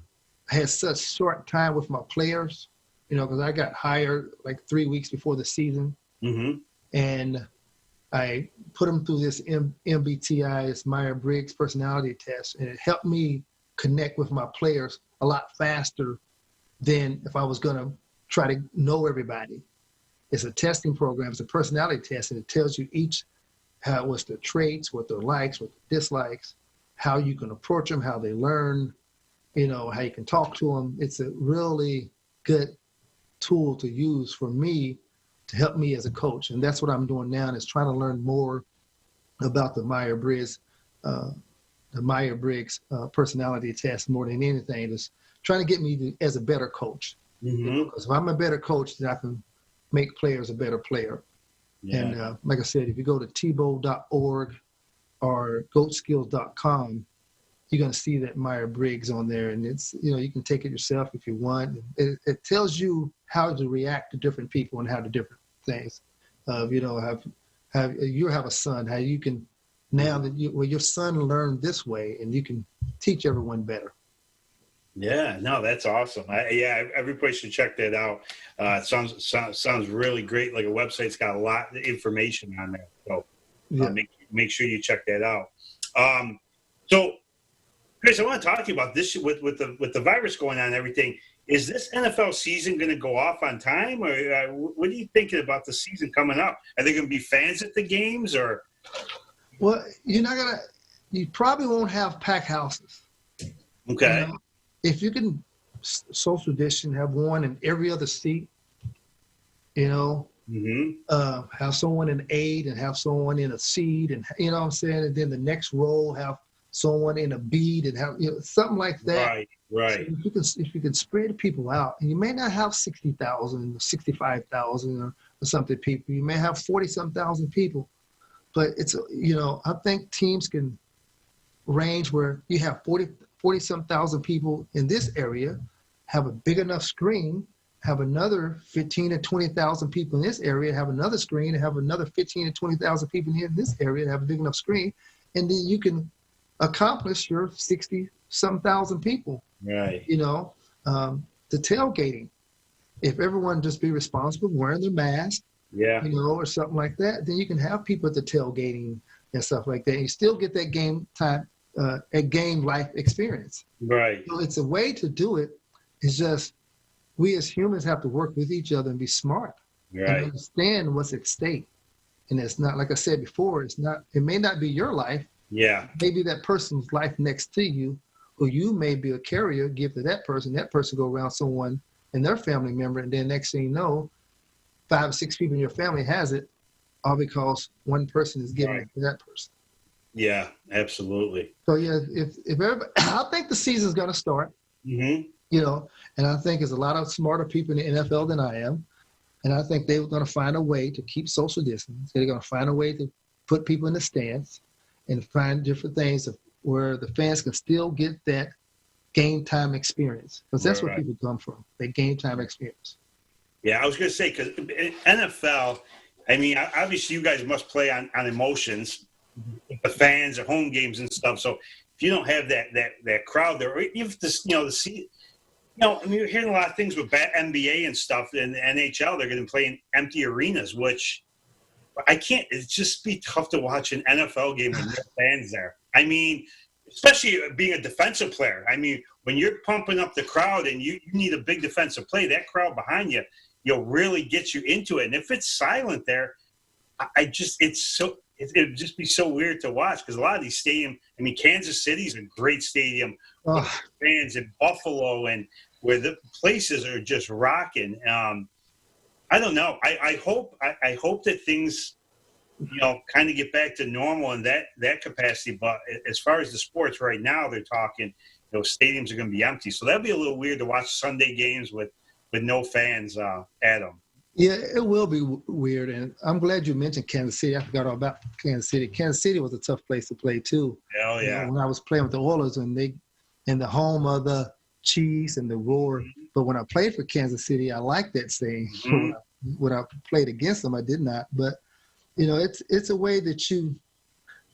I had such short time with my players, you know, because I got hired like 3 weeks before the season. Mm-hmm. And I put them through this MBTI, it's Myers-Briggs personality test, and it helped me connect with my players a lot faster than if I was going to try to know everybody. It's a testing program, it's a personality test, and it tells you each what's their traits, what their likes, what their dislikes, how you can approach them, how they learn, you know, how you can talk to them. It's a really good tool to use for me to help me as a coach. And that's what I'm doing now, is trying to learn more about the Myers-Briggs personality test more than anything. It's trying to get me as a better coach. Mm-hmm. You know, because if I'm a better coach, then I can make players a better player. Yeah. And like I said, if you go to tebow.org or goatskills.com, you're going to see that Myers-Briggs on there. And it's, you know, you can take it yourself if you want. It tells you how to react to different people and how to different things. You know, you have a son, how you can, now that your son learned this way, and you can teach everyone better. Yeah, no, that's awesome. Everybody should check that out. It sounds really great. Like a website's got a lot of information on there. So make sure you check that out. So, Cris, I want to talk to you about this with the virus going on and everything. Is this NFL season going to go off on time, or what are you thinking about the season coming up? Are there going to be fans at the games, or? Well, you probably won't have packed houses. Okay. You know? If you can social distance, have one in every other seat, you know, have someone in aid and have someone in a seed, and you know what I'm saying, and then the next row have someone in a bead and have, you know, something like that. Right. So if you can spread people out, and you may not have 60,000 or 65,000 or something people, you may have 40-some thousand people, but it's, you know, I think teams can range where you have 40-some thousand people in this area, have a big enough screen, have another 15 to 20,000 people in this area, have another screen, and have another 15 to 20,000 people in this area, and have a big enough screen, and then you can accomplish your 60-some thousand people. Right. You know, the tailgating. If everyone just be responsible, wearing their mask, you know, or something like that, then you can have people at the tailgating and stuff like that. And you still get that game time. A game life experience. Right. So it's a way to do it. It's just we as humans have to work with each other and be smart and understand what's at stake. And it's not, like I said before, it may not be your life. Yeah. Maybe that person's life next to you, who you may be a carrier, give to that person go around someone and their family member. And then next thing you know, 5 or 6 people in your family has it, all because one person is giving it to that person. Yeah, absolutely. So if everybody, I think the season's going to start. Mm-hmm. You know, and I think there's a lot of smarter people in the NFL than I am, and I think they're going to find a way to keep social distance. They're going to find a way to put people in the stands and find different things where the fans can still get that game time experience, because that's where people come from. That game time experience. Yeah, I was going to say, because NFL, I mean, obviously you guys must play on emotions. The fans at home games and stuff. So if you don't have that crowd there, or if this, you know, I mean, you're hearing a lot of things with NBA and stuff, and the NHL, they're going to play in empty arenas, which I can't. It's just be tough to watch an NFL game with no fans there. I mean, especially being a defensive player. I mean, when you're pumping up the crowd and you need a big defensive play, that crowd behind you, really gets you into it. And if it's silent there, it'd just be so weird to watch, because a lot of these stadiums, I mean, Kansas City's a great stadium. Fans in Buffalo, and where the places are just rocking. I don't know. I hope that things, kind of get back to normal in that capacity. But as far as the sports right now, they're talking, stadiums are going to be empty. So that'd be a little weird to watch Sunday games with no fans, Adam. Yeah, it will be weird. And I'm glad you mentioned Kansas City. I forgot all about Kansas City. Kansas City was a tough place to play, too. Hell yeah. When I was playing with the Oilers, and they in the home of the Chiefs and the Roar. Mm-hmm. But when I played for Kansas City, I liked that stadium. Mm-hmm. When I played against them, I did not. But, it's a way that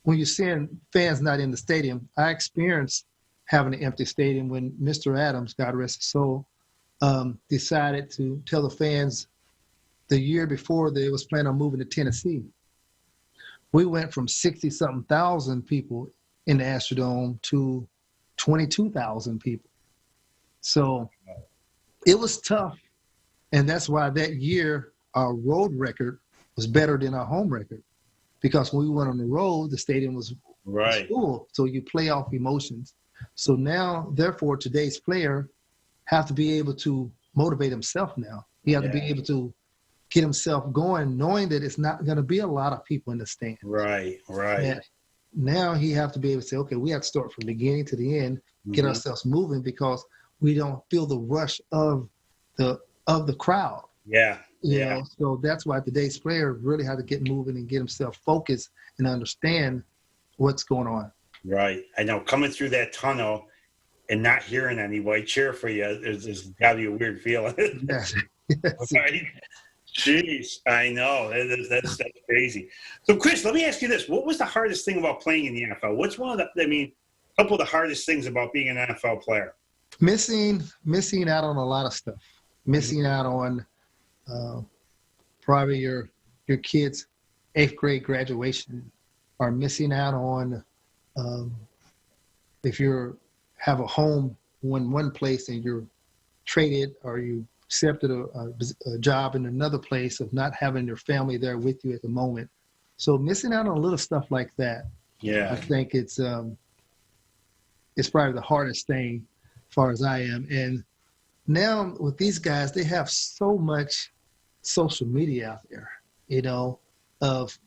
when you're seeing fans not in the stadium, I experienced having an empty stadium when Mr. Adams, God rest his soul, decided to tell the fans the year before they was planning on moving to Tennessee. We went from 60-something thousand people in the Astrodome to 22,000 people. So it was tough. And that's why that year our road record was better than our home record. Because when we went on the road, the stadium was full. So you play off emotions. So now, therefore, today's player have to be able to motivate himself now. He have to be able to get himself going, knowing that it's not going to be a lot of people in the stand. Right. And now he have to be able to say, okay, we have to start from the beginning to the end, get ourselves moving, because we don't feel the rush of the crowd. Yeah. So that's why today's player really had to get moving and get himself focused and understand what's going on. Right. I know, coming through that tunnel and not hearing anybody cheer for you is got to be a weird feeling. Yes. Right? Jeez, I know. That's crazy. So, Cris, let me ask you this. What was the hardest thing about playing in the NFL? What's a couple of the hardest things about being an NFL player? Missing out on a lot of stuff. Missing out on probably your kid's 8th grade graduation, or missing out on if you have a home in one place and you're traded, or you accepted a job in another place, of not having your family there with you at the moment. So missing out on a little stuff like that. Yeah, I think it's probably the hardest thing, as far as I am. And now with these guys, they have so much social media out there, of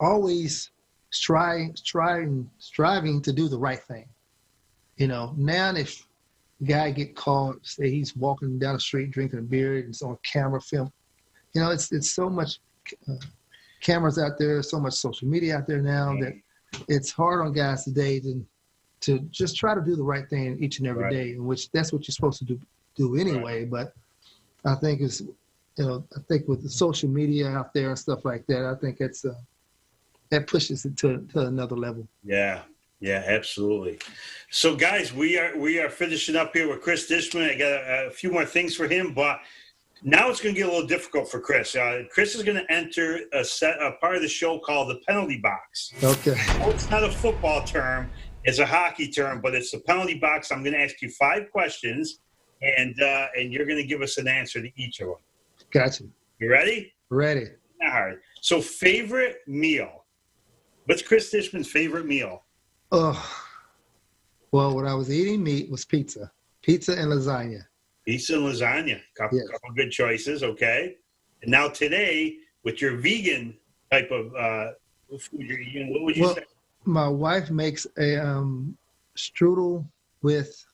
always striving to do the right thing. Now if a guy get caught, say he's walking down the street drinking a beer and it's on camera film, it's so much cameras out there, so much social media out there now, that it's hard on guys today to just try to do the right thing each and every day, in which that's what you're supposed to do anyway. Right. But I think I think with the social media out there and stuff like that, I think that pushes it to another level. Yeah, absolutely. So, guys, we are finishing up here with Cris Dishman. I got a few more things for him, but now it's going to get a little difficult for Cris. Cris is going to enter a part of the show called the penalty box. Okay. No, it's not a football term. It's a hockey term, but it's the penalty box. I'm going to ask you 5 questions, and you're going to give us an answer to each of them. Gotcha. You ready? Ready. All right. So, favorite meal. What's Cris Dishman's favorite meal? Oh, well, when I was eating meat was pizza and lasagna. Pizza and lasagna. Couple good choices, okay. And now today, with your vegan type of food you're eating, what would you say? My wife makes a strudel with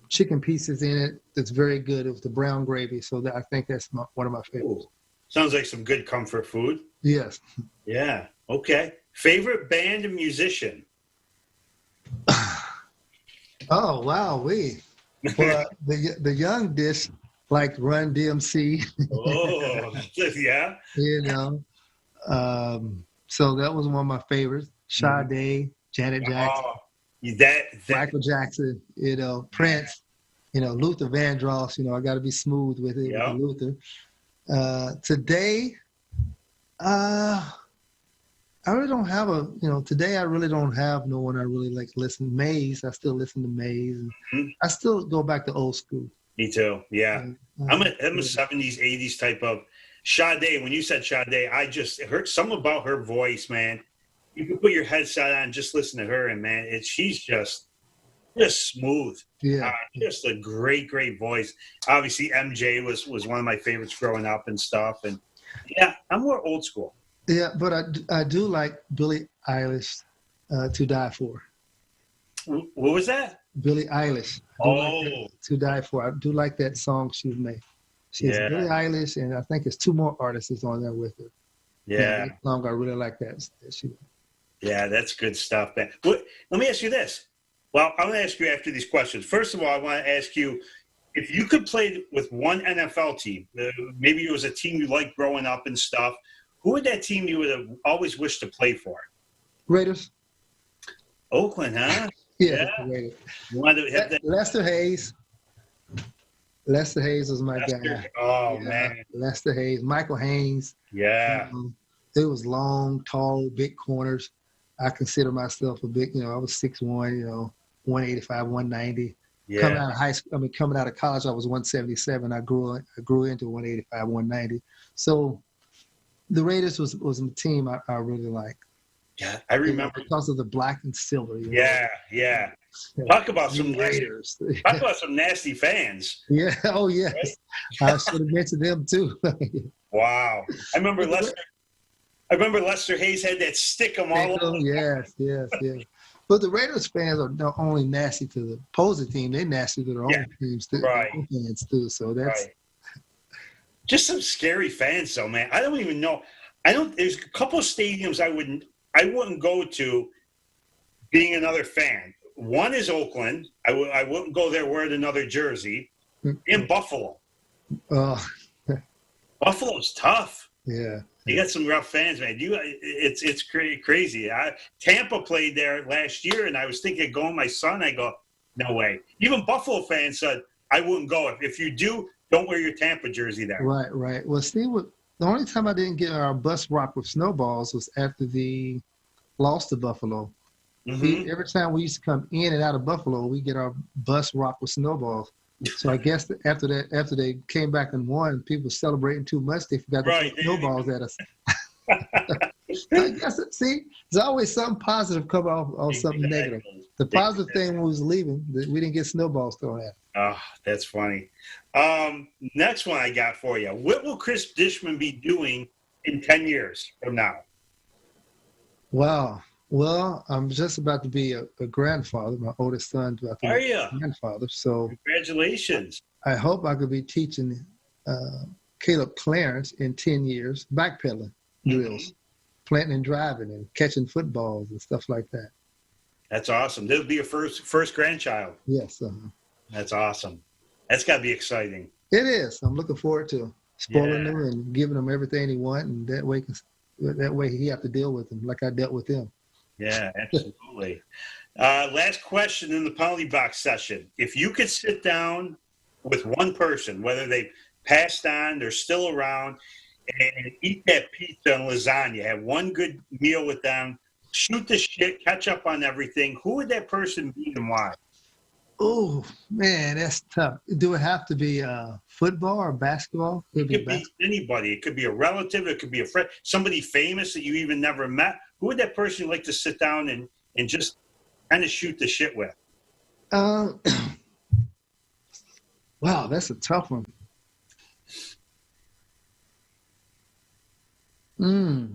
chicken pieces in it that's very good. It was the brown gravy, so I think that's one of my favorites. Ooh. Sounds like some good comfort food. Yes. Yeah, okay. Favorite band and musician? Oh, wow, well, the young dish, like Run DMC. Oh, yeah. So that was one of my favorites. Sade, Janet Jackson, Michael Jackson, Prince, Luther Vandross. I got to be smooth with it. Yeah. With Luther. Today, I really don't have today I really don't have no one I really like listen. Maze, I still listen to Maze. And I still go back to old school. Me too. Yeah. I'm a 70s, 80s type of Sade. When you said Sade, I just heard something about her voice, man. You can put your headset on, just listen to her, and man, she's just smooth. Yeah. Just a great, great voice. Obviously, MJ was one of my favorites growing up and stuff. And yeah, I'm more old school. Yeah, but I do like Billie Eilish, To Die For. What was that? Billie Eilish. Oh. To Die For. I do like that song she's made. She's Billie Eilish, and I think there's 2 more artists on there with her. Yeah. That song, I really like that. Yeah, that's good stuff, man. Let me ask you this. Well, I'm going to ask you after these questions. First of all, I want to ask you, if you could play with one NFL team, maybe it was a team you liked growing up and stuff, who would that team you would have always wished to play for? Raiders. Oakland, huh? Yeah. Raiders. You wanted to have that? Lester Hayes. Lester Hayes was my guy. Oh, yeah, man. Lester Hayes. Michael Haynes. Yeah. It was long, tall, big corners. I consider myself a big, I was 6'1", 185, 190. Yeah. Coming out of high school, coming out of college, I was 177. I grew into 185, 190. So the Raiders was a team I really liked. Yeah, I remember because of the black and silver. Yeah. Talk about some Raiders. Talk about some nasty fans. Yeah. Oh yes. Right? I should have mentioned them too. Wow. I remember Lester Hayes had that stick him all over. Yes. But the Raiders fans are not only nasty to the opposing team, they're nasty to their own teams too. Right. Fans too. So that's just some scary fans though, man. I don't even know. There's a couple of stadiums I wouldn't go to being another fan. One is Oakland. I wouldn't go there wearing another jersey. In Buffalo. Buffalo's tough. Yeah. You got some rough fans, man. It's crazy. Tampa played there last year, and I was thinking of going. My son, I go, no way. Even Buffalo fans said I wouldn't go. If you do, don't wear your Tampa jersey there. Right. Well, see, the only time I didn't get our bus rocked with snowballs was after the loss to Buffalo. Mm-hmm. Every time we used to come in and out of Buffalo, we get our bus rocked with snowballs. So I guess after they came back and won, people were celebrating too much. They forgot to throw snowballs at us. I guess there's always something positive come off something negative. The positive thing when we was leaving, we didn't get snowballs thrown at us. Oh, that's funny. Next one I got for you. What will Cris Dishman be doing in 10 years from now? Wow. Well, I'm just about to be a grandfather. My oldest son's about to be a grandfather. So congratulations. I hope I could be teaching Caleb Clarence in 10 years backpedaling drills, planting and driving and catching footballs and stuff like that. That's awesome. This will be your first grandchild. Yes. That's awesome. That's got to be exciting. It is. I'm looking forward to spoiling them and giving them everything he wants, and that way he have to deal with them like I dealt with him. Yeah, absolutely. Last question in the penalty box session. If you could sit down with one person, whether they passed on, they're still around, and eat that pizza and lasagna, have one good meal with them, shoot the shit, catch up on everything, who would that person be and why? Oh, man, that's tough. Do it have to be football or basketball? It could be anybody. It could be a relative. It could be a friend, somebody famous that you even never met. Who would that person like to sit down and just kind of shoot the shit with? Wow, that's a tough one. I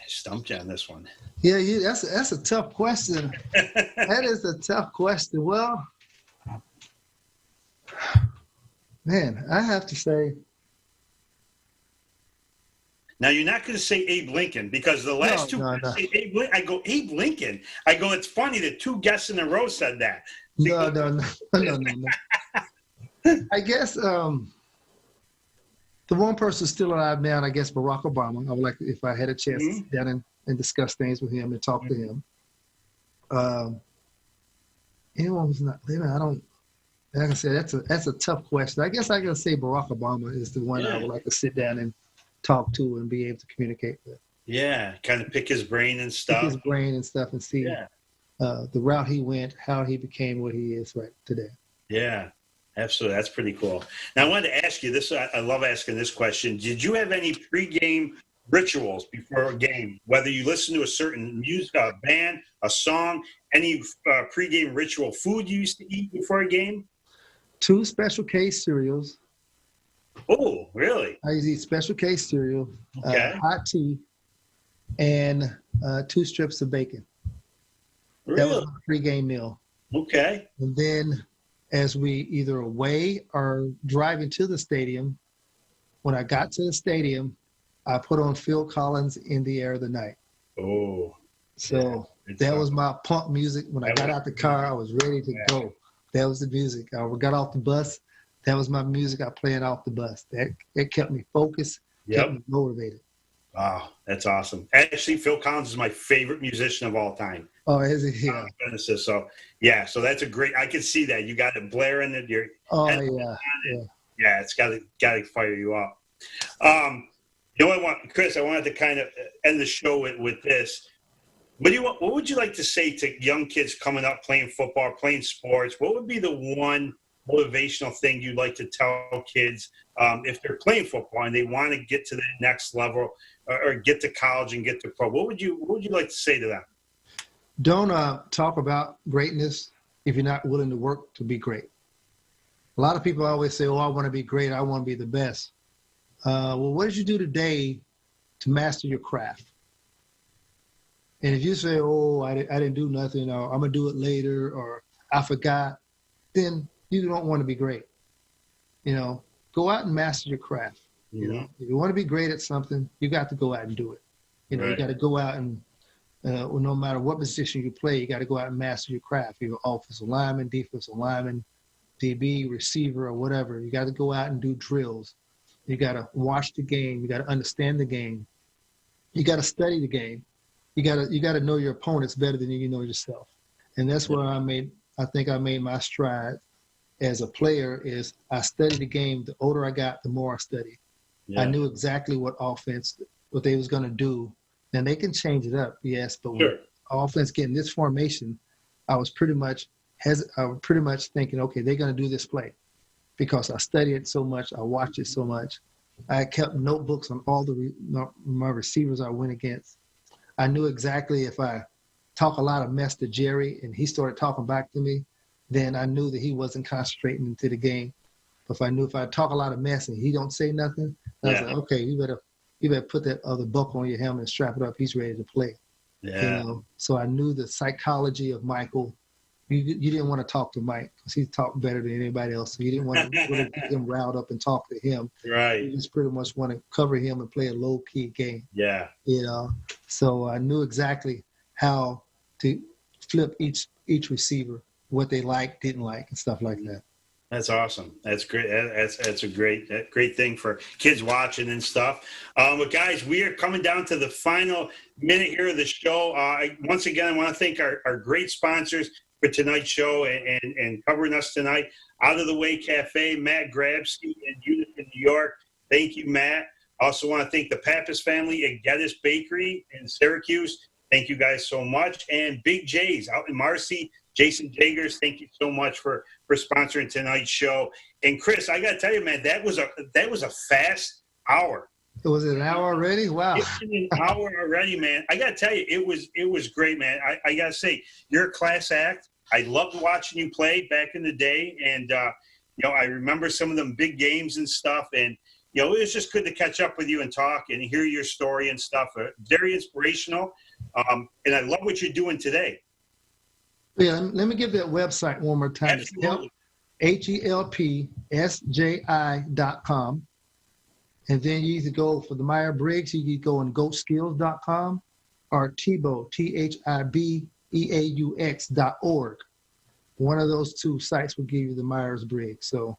stumped you on this one. Yeah, that's a tough question. That is a tough question. Well, man, I have to say. Now, you're not going to say Abe Lincoln because the last two say Abe Lincoln. I go, Abe Lincoln. I go, it's funny that 2 guests in a row said that. No. I guess the one person still alive now, I guess Barack Obama. I would like if I had a chance to sit down and discuss things with him and talk to him. Anyone who's not living, like I said, that's a tough question. I guess I can say Barack Obama is the one I would like to sit down and talk to and be able to communicate with. Yeah, kind of pick his brain and stuff. Pick his brain and stuff and see the route he went, how he became what he is right today. Yeah, absolutely. That's pretty cool. Now, I wanted to ask you this. I love asking this question. Did you have any pregame rituals before a game? Whether you listen to a certain music, band, a song, any pregame ritual food you used to eat before a game? 2 Special K cereals. Oh, really? I used to eat Special K cereal, Okay. hot tea, and 2 strips of bacon. That was Really? my pregame meal. Okay. And then as we either away or driving to the stadium, when I got to the stadium, I put on Phil Collins' In the Air of the Night. Oh. So that was my pump music. When I got out the car, I was ready to go. That was the music. I got off the bus. That was my music I played off the bus. That kept me focused, kept me motivated. Wow, that's awesome. Actually, Phil Collins is my favorite musician of all time. Oh, is it? Yeah. So, yeah, so that's a great, I can see that. You got it blaring at your head. Yeah, it's got to fire you up. You know what, Chris, I wanted to kind of end the show with this. What would you like to say to young kids coming up playing football, playing sports? What would be the one motivational thing you'd like to tell kids if they're playing football and they want to get to the next level or get to college and get to pro? What would you like to say to them? Don't talk about greatness if you're not willing to work to be great. A lot of people always say, "Oh, I want to be great. I want to be the best." Well, what did you do today to master your craft? And if you say, "Oh, I didn't do nothing," or "I'm gonna do it later," or "I forgot," then you don't want to be great. Go out and master your craft. Mm-hmm. If you want to be great at something, you got to go out and do it. You got to go out and no matter what position you play, you got to go out and master your craft. You're offensive lineman, defensive lineman, DB, receiver, or whatever. You got to go out and do drills. You got to watch the game. You got to understand the game. You got to study the game. You got to know your opponents better than you know yourself. And that's where I think I made my stride as a player is I studied the game. The older I got, the more I studied. Yeah. I knew exactly what they was going to do. And they can change it up, yes, but with offense getting this formation, I was pretty much thinking, okay, they're going to do this play because I studied it so much, I watched it so much. I kept notebooks on all my receivers I went against. I knew exactly if I talk a lot of mess to Jerry and he started talking back to me, then I knew that he wasn't concentrating into the game. But if I talk a lot of mess and he don't say nothing, I was like, okay, you better put that other buckle on your helmet and strap it up. He's ready to play. Yeah. So I knew the psychology of Michael. You didn't want to talk to Mike because he talked better than anybody else. So you didn't want to really get him riled up and talk to him. Right. You just pretty much want to cover him and play a low-key game. Yeah. So I knew exactly how to flip each receiver, what they liked, didn't like, and stuff like that. That's awesome. That's great. That's a great thing for kids watching and stuff. But guys, we are coming down to the final minute here of the show. Once again, I want to thank our great sponsors for tonight's show and covering us tonight. Out of the Way Cafe, Matt Grabsky in Utica, New York. Thank you, Matt. Also want to thank the Pappas family at Geddes Bakery in Syracuse. Thank you guys so much. And Big J's out in Marcy, Jason Jagers, thank you so much for sponsoring tonight's show. And Chris, I got to tell you, man, that was a fast hour. Was it an hour already? Wow. It's been an hour already, man. I got to tell you, it was great, man. I got to say, you're a class act. I loved watching you play back in the day. And, I remember some of them big games and stuff. And, it was just good to catch up with you and talk and hear your story and stuff. Very inspirational. And I love what you're doing today. Yeah, let me give that website one more time. Absolutely. It's HELPSJI.com. And then you either go for the Meyer-Briggs, you can go on GoSkills.com or Thibault, THIBEAUX.org. One of those two sites will give you the Myers-Briggs. So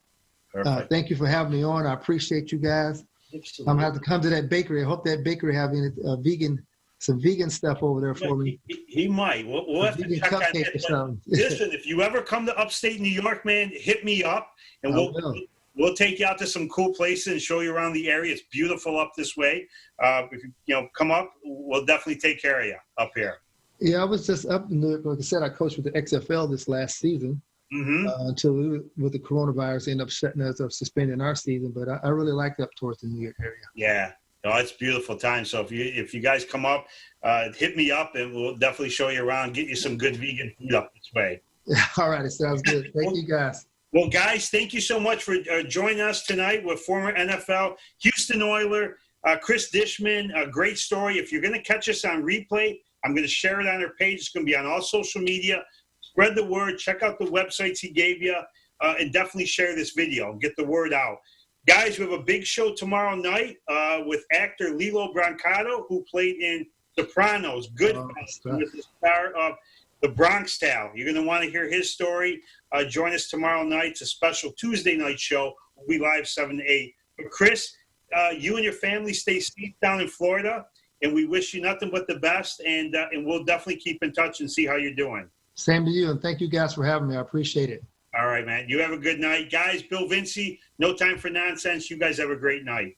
thank you for having me on. I appreciate you guys. Absolutely. I'm going to have to come to that bakery. I hope that bakery have any some vegan stuff over there for me. He might. We'll have to check on that. Listen, if you ever come to upstate New York, man, hit me up, and we'll take you out to some cool places and show you around the area. It's beautiful up this way. If you come up, we'll definitely take care of you up here. Yeah, I was just up in New York. Like I said, I coached with the XFL this last season. Mm-hmm. Until with the coronavirus, ended up shutting us up, suspending our season. But I really liked up towards the New York area. Yeah. No, it's a beautiful time. So if you guys come up, hit me up and we'll definitely show you around, get you some good vegan food up this way. All right. It sounds good. Thank you, guys. Well, guys, thank you so much for joining us tonight with former NFL Houston Oiler, Cris Dishman. A great story. If you're going to catch us on replay, I'm going to share it on our page. It's going to be on all social media. Spread the word. Check out the websites he gave you, and definitely share this video. Get the word out. Guys, we have a big show tomorrow night with actor Lilo Brancato, who played in Sopranos. Good with the star of The Bronx Tale. You're going to want to hear his story. Join us tomorrow night. It's a special Tuesday night show. We'll be live 7 to 8. But Chris, you and your family stay safe down in Florida, and we wish you nothing but the best. And we'll definitely keep in touch and see how you're doing. Same to you, and thank you guys for having me. I appreciate it. All right, man. You have a good night. Guys, Bill Vincey, No Time for Nonsense. You guys have a great night.